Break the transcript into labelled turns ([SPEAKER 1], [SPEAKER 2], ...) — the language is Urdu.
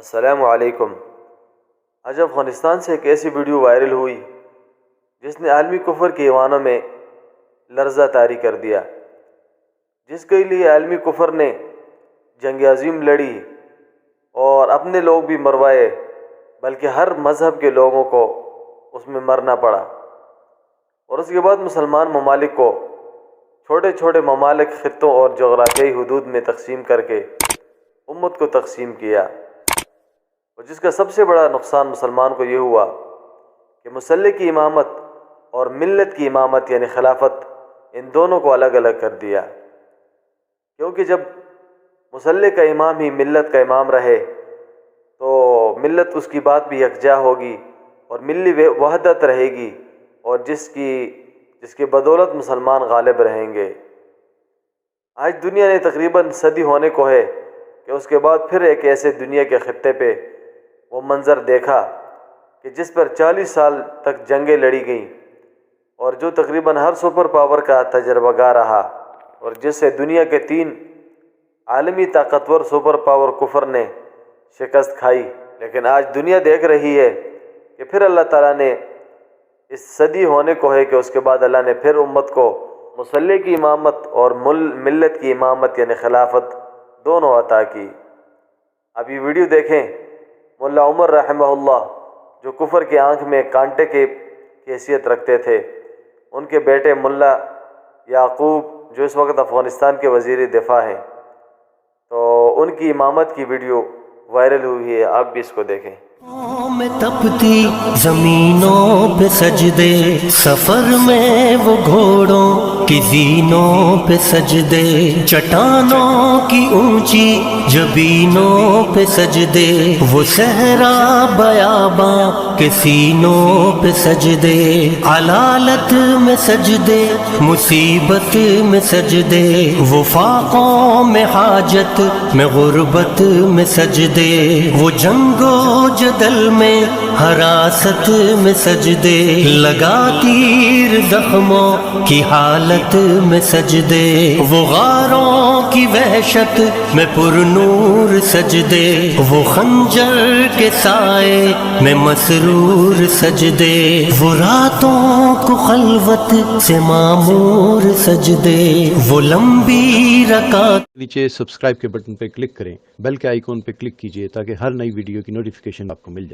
[SPEAKER 1] السلام علیکم۔ آج افغانستان سے ایک ایسی ویڈیو وائرل ہوئی جس نے عالمی کفر کے ایوانوں میں لرزہ طاری کر دیا، جس کے لیے عالمی کفر نے جنگ عظیم لڑی اور اپنے لوگ بھی مروائے، بلکہ ہر مذہب کے لوگوں کو اس میں مرنا پڑا۔ اور اس کے بعد مسلمان ممالک کو چھوٹے چھوٹے ممالک، خطوں اور جغرافیائی حدود میں تقسیم کر کے امت کو تقسیم کیا، اور جس کا سب سے بڑا نقصان مسلمان کو یہ ہوا کہ مسلح کی امامت اور ملت کی امامت یعنی خلافت، ان دونوں کو الگ الگ کر دیا۔ کیونکہ جب مسلح کا امام ہی ملت کا امام رہے تو ملت اس کی بات بھی یکجا ہوگی اور ملی وحدت رہے گی، اور جس کی بدولت مسلمان غالب رہیں گے۔ آج دنیا نے تقریباً صدی ہونے کو ہے کہ اس کے بعد پھر ایک ایسے دنیا کے خطے پہ وہ منظر دیکھا کہ جس پر 40 سال تک جنگیں لڑی گئیں، اور جو تقریباً ہر سپر پاور کا تجربہ گاہ رہا، اور جس سے دنیا کے 3 عالمی طاقتور سپر پاور کفر نے شکست کھائی۔ لیکن آج دنیا دیکھ رہی ہے کہ پھر اللہ تعالیٰ نے اس صدی ہونے کو ہے کہ اس کے بعد اللہ نے پھر امت کو مسلح کی امامت اور ملت کی امامت یعنی خلافت دونوں عطا کی۔ اب یہ ویڈیو دیکھیں۔ مولا عمر رحمہ اللہ، جو کفر کی آنکھ میں کانٹے کی حیثیت رکھتے تھے، ان کے بیٹے مولا یعقوب جو اس وقت افغانستان کے وزیر دفاع ہیں، تو ان کی امامت کی ویڈیو وائرل ہوئی ہے، آپ بھی اس کو دیکھیں۔
[SPEAKER 2] میں تپتی زمینوں پہ سجدے، سفر میں وہ گھوڑوں کی زینوں پہ سجدے، چٹانوں کی اونچی جبینوں پہ سجدے، وہ صحرا بیاباں کے سینوں پہ سجدے، علالت میں سجدے، مصیبت میں سجدے، وہ فاقوں میں حاجت میں غربت میں سجدے، وہ جنگ و جدل میں حراست میں سجدے، لگا تیر زخموں کی حالت میں سجدے، وہ غاروں کی وحشت میں پر نور سجدے، وہ خنجر کے سائے میں مسرور سجدے، وہ راتوں کو خلوت سے معمور سجدے، وہ لمبی رکعت۔
[SPEAKER 3] نیچے سبسکرائب کے بٹن پہ کلک کریں، بیل کے آئیکن پہ کلک کیجئے تاکہ ہر نئی ویڈیو کی نوٹیفیکیشن آپ کو مل جائے۔